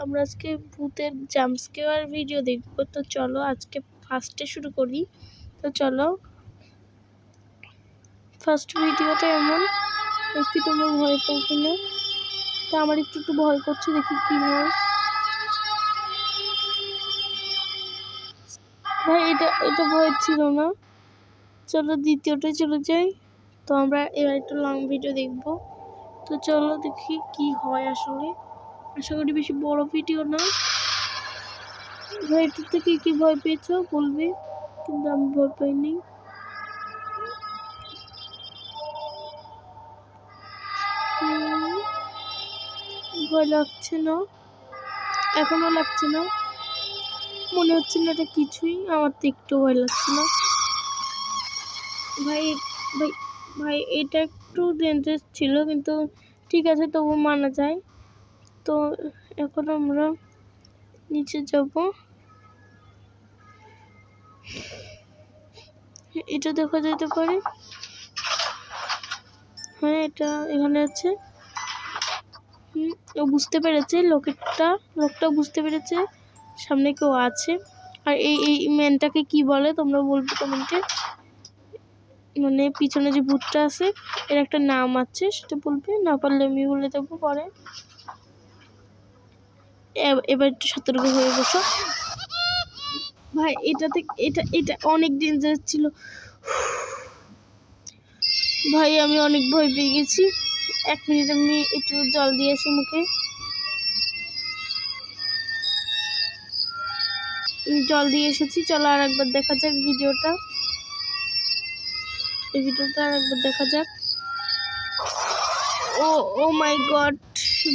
আমরা আজকে ভূতের জাম্পস্কেয়ার ভিডিও দেখব। তো চলো আজকে ফার্স্টে শুরু করি। তো চলো, ফার্স্ট ভিডিওটা এমন, দেখি তোমরা ভয় পাও কিনা। তা আমার একটু ভয় করছে, দেখি কি হয়। ভাই এটা ভয় ছিল না। চলো দ্বিতীয়টায় চলে যাই। তো আমরা এবার একটু লং ভিডিও দেখব। তো চলো দেখি কি হয়। আসলে আশা করি বেশি বড় ভিডিও না। ভাই এটার থেকে কি ভয় পেয়েছো বলবে, কিন্তু আমি ভয় পাইনি। ভয় লাগছে না, এখনো লাগছে না, মনে হচ্ছে না এটা কিছুই। আমার তো একটু ভয় লাগছে না। ভাই ভাই ভাই এটা একটু ডেঞ্জারাস ছিল, কিন্তু ঠিক আছে, তবু মানা যায়। তো এখন আমরা নিচে যাব। এটা দেখা যেতে পারে। হ্যাঁ, এটা এখানে আছে। ও বুঝতে পেরেছে, লোকটা বুঝতে পেরেছে সামনে কেউ আছে। আর এই ম্যানটাকে কি বলে তোমরা বলবে কমেন্টে। মানে পিছনে যে ভূতটা আছে এর একটা নাম আছে, সেটা বলবে, না পারলে আমি বলে দেবো পরে। এবার একটু সতর্ক হয়ে বসো। ভাই এটা অনেক ডেঞ্জারাস ছিল। ভাই আমি অনেক ভয় পেয়ে গেছি। 1 মিনিট, আমি একটু জল দিয়ে আসি মুখে। জল দিয়ে এসেছি। চলো আর একবার দেখা যাক ভিডিওটা। এই ভিডিওটা আর একবার দেখা যাক। ও মাই গড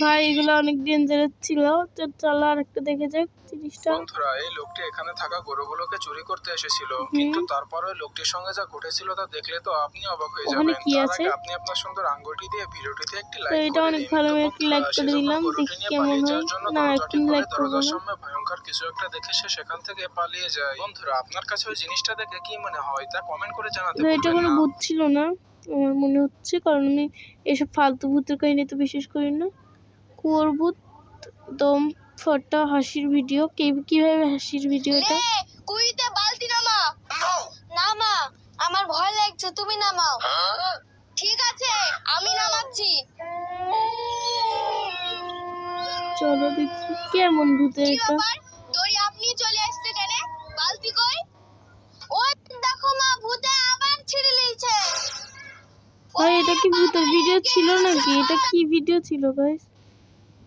ভাই, এগুলো অনেক ডেঞ্জারাস ছিল। তো চলো আর একটা দেখে যাক জিনিসটা। বন্ধুরা, এই লোকটি এখানে থাকা গরুগুলোকে চুরি করতে এসেছিল, কিন্তু তারপরে লোকটির সঙ্গে যা ঘটেছিল তা দেখলে তো আপনি অবাক হয়ে যাবেন। তার আগে আপনি আপনার সুন্দর আঙ্গুলটি দিয়ে ভিডিওটিতে একটি লাইক করে দিন। এটা অনেক ভালো, একটি লাইক করে দিলাম। দেখি কেমন হয়। না, একটি লাইক করব না। সামনে ভয়ঙ্কর কিছু একটা দেখে সে সেখান থেকে পালিয়ে যায়। বন্ধুরা, আপনার কাছে ওই জিনিসটা দেখে কি মনে হয় তা কমেন্ট করে জানাতে ভুলবেন না। এটা কোনো ভূত ছিল না আমার মনে হচ্ছে, কারণ আমি এসব ফালতু ভূতের কাহিনী তো বিশেষ করি না। কুয়োর ভূত, দম ফটা হাসির ভিডিও। কিভাবে হাসির ভিডিওটা? কুইতে বালতি নামা। নামা, আমার ভয় লাগছে, তুমি নামাও। ঠিক আছে, আমি নামাচ্ছি। চলো দেখি কেমন ভূতের এটা। দড়ি আপনি চলে আসছে কেন? বালতি কই? ওই দেখো মা, ভূতে আবার ছিঁড়ে লিয়েছে। ভাই এটা কি ভূতের ভিডিও ছিল নাকি? এটা কি ভিডিও ছিল গাইস?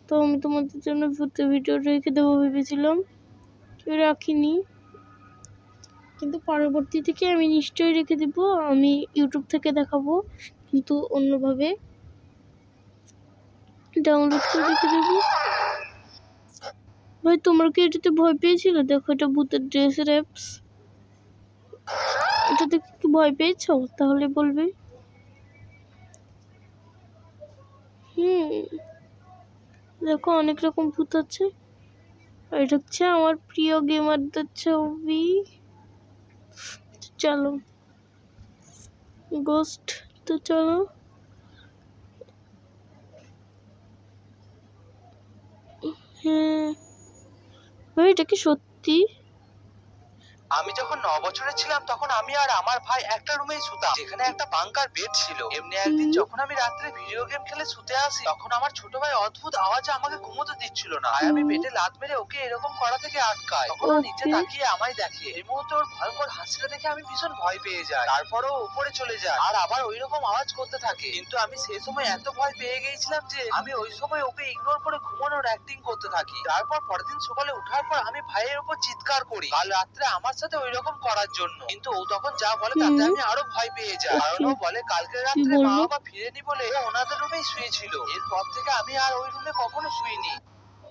তো আমি তোমাদের জন্য ভূতের ভিডিও রেখে দেবো ভেবেছিলাম, কেউ রাখিনি। কিন্তু পরবর্তী থেকে আমি নিশ্চয়ই রেখে দেবো। আমি ইউটিউব থেকে দেখাবো, কিন্তু অন্যভাবে ডাউনলোড করে রেখে দেবো। ভাই তোমরা কি এটাতে ভয় পেয়েছিলে? দেখো, এটা ভূতের ড্রেসের অ্যাপস। এটা দেখে কি ভয় পেয়েছো? তাহলে বলবে। দেখো অনেক রকম ভূত আছে। এটা হচ্ছে আমার প্রিয় গেমারদের ছবি। চলো গোস্ট, তো চলো। হ্যাঁ ভাই, এটা কি সত্যি? আমি যখন 9 বছরের ছিলাম তখন আমি আর আমার ভাই একটা রুমেই শুতাম, যেখানে একটা বাঙ্কার বেড ছিল। এমনি একদিন যখন আমি রাত্রে ভিডিও গেম খেলে শুতে আসি, তখন আমার ছোট ভাই অদ্ভুত আওয়াজে আমাকে ঘুমোতে দিচ্ছিল না। আর আমি বেডে লাত মেরে ওকে এরকম করা থেকে আটকাই। তখন ও নিচে তাকিয়ে আমায় দেখে। এই মুহূর্তে ওর ভয়ঙ্কর হাসিটা দেখে আমি ভীষণ ভয় পেয়ে যাই। তারপরও উপরে চলে যায় আর আবার ওইরকম আওয়াজ করতে থাকে। কিন্তু আমি সেই সময় এত ভয় পেয়ে গিয়েছিলাম যে আমি ওই সময় ওকে ইগনোর করে ঘুমানোর অ্যাক্টিং করতে থাকি। তারপর পরের দিন সকালে ওঠার পর আমি ভাইয়ের উপর চিৎকার করি কাল রাত্রে আমার সাথে ওইরকম করার জন্য। কিন্তু ও তখন যা বলে তাতে আমি আরো ভয় পেয়ে যাই। কারণ ও বলে কালকে রাত্রে মা বাবা ফিরেনি বলে ও ওনাদের রুমেই শুয়েছিল। এরপর থেকে আমি আর ওই রুমে কখনো শুইনি।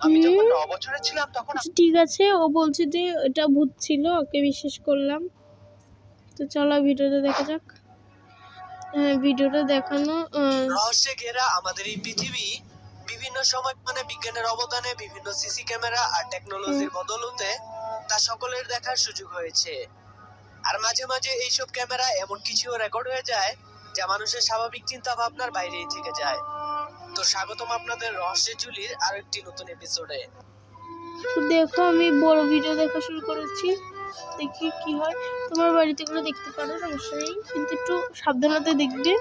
আমি যখন 9 বছরের ছিলাম তখন। ঠিক আছে, ও বলছে যে এটা ভূত ছিল, ওকে বিশ্বাস করলাম। তো চলো ভিডিওটা দেখা যাক। ভিডিওটা দেখানো রহস্যে ঘেরা আমাদের এই পৃথিবী বিভিন্ন সময় বিজ্ঞানের অবদানে, বিভিন্ন সিসি ক্যামেরা আর টেকনোলজির বদলতে তা সকলের দেখার সুযোগ হয়েছে। আর মাঝে মাঝে এইসব ক্যামেরা এমন কিছু রেকর্ড হয়ে যায় যা মানুষের স্বাভাবিক চিন্তা ভাবনার বাইরেই থেকে যায়। তো স্বাগতম আপনাদের রহস্যের ঝুলির আরেকটি নতুন এপিসোডে। তো দেখো আমি বড় ভিডিও দেখা শুরু করেছি, দেখি কি হয়। তোমার বাড়িতে এগুলো দেখতে পারো, সমস্যা নেই, কিন্তু একটু সাবধানতা দেখবে,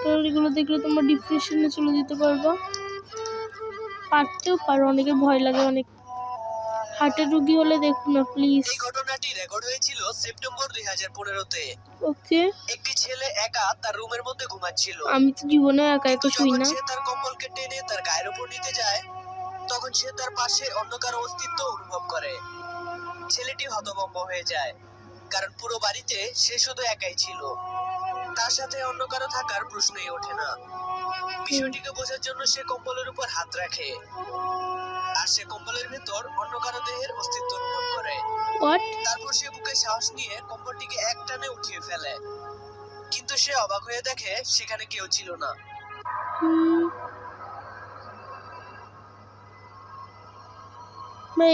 কারণ এগুলো দেখলে তোমার ডিপ্রেশনে চলে যেতে পারবা, পারতেও পারো, অনেকের ভয় লাগে, অনেক হার্টের রোগী হলে দেখো না প্লিজ। এই ঘটনাটি রেকর্ড হয়েছিল সেপ্টেম্বর 2015-তে। ওকে, একটি ছেলে একা তার রুমের মধ্যে ঘুমাচ্ছিল। আমি তো জীবনে একা একা শুই যখন না। সে তার কম্বলকে টেনে তার গায়ের উপর নিতে যায়, তখন সে তার পাশে অন্য কারো অস্তিত্ব অনুভব করে। ছেলেটি হতভম্ব হয়ে যায়, কারণ পুরো বাড়িতে সে শুধু একাই ছিল, তার সাথে অন্য কারো থাকার প্রশ্নই ওঠে না। বিষয়টিকে বোঝার জন্য সে কম্বলের উপর হাত রাখে, আর সে কম্বলের ভেতর অন্য কারো দেহের অস্তিত্ব অনুভব করে। হোয়াট? তারপর সে বুকে সাহস নিয়ে কম্বলটিকে একটানে উঠিয়ে ফেলে, কিন্তু সে অবাক হয়ে দেখে সেখানে কেউ ছিল না।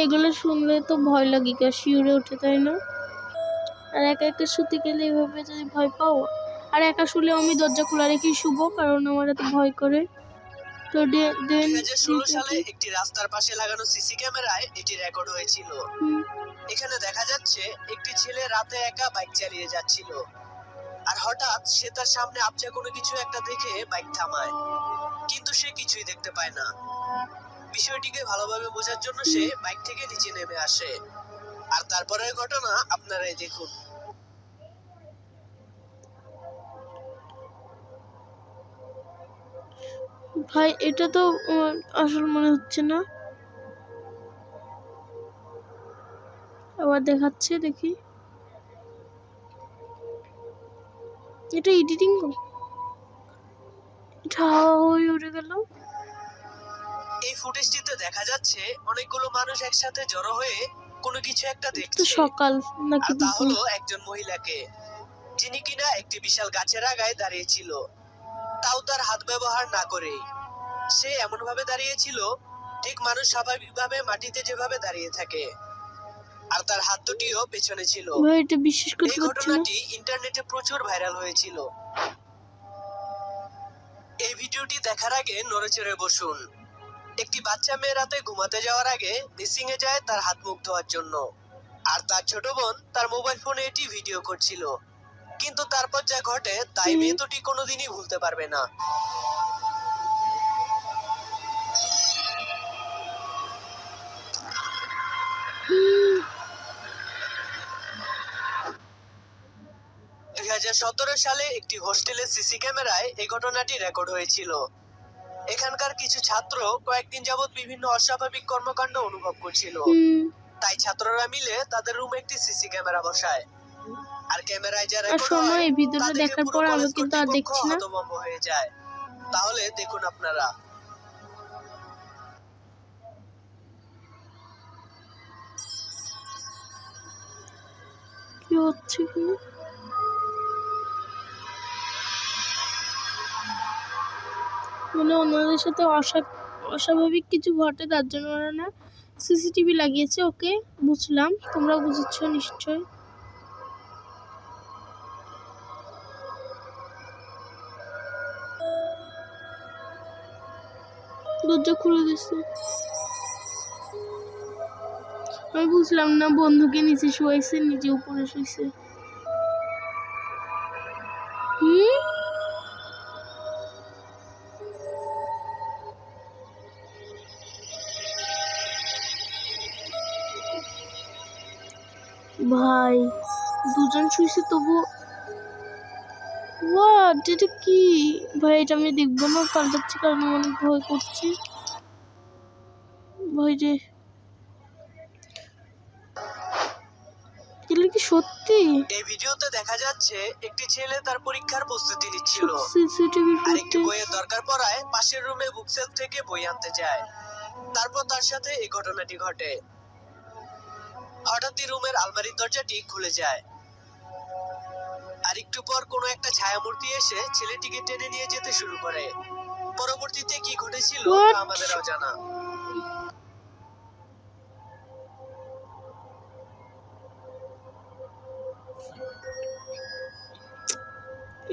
এগুলো শুনলে তো ভয় লাগে, কা শিউরে ওঠে, তাই না? আর একা একা শুতে গেলে এভাবে যদি ভয় পাও, আর একা শুলে আমি দরজা খোলা রেখেই শুবো, কারণ আমার এত ভয় করে। তো 2016 সালে একটি রাস্তার পাশে লাগানো সিসি ক্যামেরায় এটি রেকর্ড হয়েছিল। এখানে দেখা যাচ্ছে একটি ছেলে রাতে একা বাইক চালিয়ে যাচ্ছিল, আর হঠাৎ সে তার সামনে আবছা কোনো কিছু একটা দেখে বাইক থামায়, কিন্তু সে কিছুই দেখতে পায় না। বিষয়টিকে ভালোভাবে বোঝার জন্য সে বাইক থেকে নিচে নেমে আসে, আর তারপরের ঘটনা আপনারাই দেখুন। ভাই এটা তো আসল মনে হচ্ছে না, আবার দেখাচ্ছে, দেখি এটা এডিটিং, এটা হাওয়া হয়ে উড়ে গেল। এই ফুটেজটিতে দেখা যাচ্ছে অনেকগুলো মানুষ একসাথে জড়ো হয়ে কোনো কিছু একটা তো দেখছে, সকাল নাকি আর তা দুপুর? হলো একজন মহিলাকে, যিনি কিনা একটি বিশাল গাছের আগায় দাঁড়িয়ে ছিল, তাও তার হাত ব্যবহার না করেই। সে এমন ভাবে দাঁড়িয়ে ছিল ঠিক মানুষ স্বাভাবিকভাবে মাটিতে যেভাবে দাঁড়িয়ে থাকে, আর তার হাত দুটিও পেছনে ছিল। ভাই এটা বিশ্বাস এই করতে পারছি না। ঘটনাটি ইন্টারনেটে প্রচুর ভাইরাল হয়েছিল। এই ভিডিওটি দেখার আগে নড়েচড়ে বসুন। একটি বাচ্চা মেয়ে রাতে ঘুমাতে যাওয়ার আগে বেসিং এ যায় তার হাত মুখ ধোয়ার জন্য, আর তার ছোট বোন তার মোবাইল ফোনে এটি ভিডিও করছিল। কিন্তু তারপর যা ঘটে তাই মেয়ে দুটি কোনোদিনই ভুলতে পারবে না। হুম, 2017 সালে একটি হোস্টেলের সিসি ক্যামেরায় এই ঘটনাটি রেকর্ড হয়েছিল। এখানকার কিছু ছাত্র কয়েকদিন যাবত বিভিন্ন অস্বাভাবিক কর্মকাণ্ড অনুভব করছিল, তাই ছাত্ররা মিলে তাদের রুমে একটি সিসি ক্যামেরা বসায়, আর ক্যামেরায় যা আর রেকর্ড শোনো, হয় এই ভিডিওটা তা দেখে দেখার পুরো পর আমি কলেজ কিন্তু আর কর্তৃপক্ষ দেখছি না। হতভম্ব হয়ে যায়। তাহলে দেখুন আপনারা। কি হচ্ছে কি? মানে ওনাদের সাথে অস্বাভাবিক কিছু ঘটে, তার জন্য ওরা না সিসিটিভি লাগিয়েছে। ওকে, বুঝলাম, তোমরা বুঝেছ নিশ্চয়। দরজা খুলে দিচ্ছে, আমি বুঝলাম না, বন্ধুকে নিচে শুয়াইছে, নিজে উপরে শুয়েছে। ভাই দুজন শুয়েছে তবু, হোয়াট, এটা কি ভাই? এটা আমি দেখবো না, পাল্টাচ্ছি, কারণ আমি অনেক ভয় করছি ভাই রে। এগুলো কি সত্যি? এই ভিডিওতে দেখা যাচ্ছে একটি ছেলে তার পরীক্ষার প্রস্তুতি নিচ্ছিল, সিসিটিভি আর একটি ফুটেজ। বইয়ের দরকার পড়ায় পাশের রুমে বুকসেলফ থেকে বই আনতে যায়। তারপর তার সাথে এই ঘটনাটি ঘটে। হঠাৎই রুমের আলমারির দরজাটি খুলে যায়, আর একটু পর কোনো একটা ছায়ামূর্তি এসে ছেলেটিকে টেনে নিয়ে যেতে শুরু করে। পরবর্তীতে কি ঘটেছিল তা আমাদের অজানা।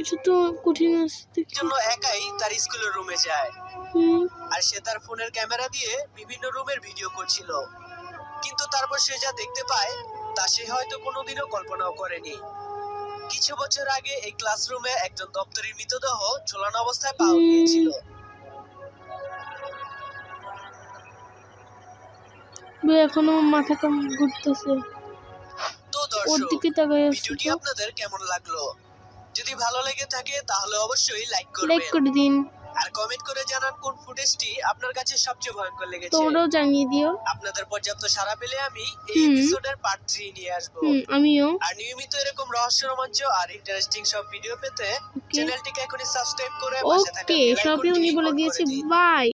এটা তো কঠিন আছে জন্য একাই তার স্কুলের রুমে যায়, হুম, আর সে তার ফোনের ক্যামেরা দিয়ে বিভিন্ন রুমের ভিডিও করছিল। কিন্তু তারপর সে যা দেখতে পায় তা সে হয়তো কোনোদিনও কল্পনাও করেনি। কিছু বছর আগে এই ক্লাসরুমে একজন দপ্তরি মৃতদেহ ঝোলানো অবস্থায় পাওয়া গিয়েছিল। এখনো মাথা কম ঘুরতেছে, তো ওর দর্শক, দিকে তাকাই আছে। ভিডিওটি আপনাদের কেমন লাগলো? যদি ভালো লেগে থাকে তাহলে অবশ্যই লাইক লাইক করবেন করে দিন, আর কমেন্ট করে জানান কোন ফুটেজটি আপনার কাছে সবচেয়ে ভয়ঙ্কর লেগেছে। তোমরাও জানিয়ে দিও। আপনাদের পর্যাপ্ত সাড়া পেলে আমি এই এপিসোডের পার্ট 3 নিয়ে আসবো। আমিও। আর নিয়মিত এরকম রহস্য, রোমাঞ্চ আর ইন্টারেস্টিং সব ভিডিও পেতে চ্যানেলটিকে এখনই সাবস্ক্রাইব করে পাশে থাকা ওকে, বেল সবই আইকনটি উনি বলে অন করে দিয়েছে। দিন। বাই।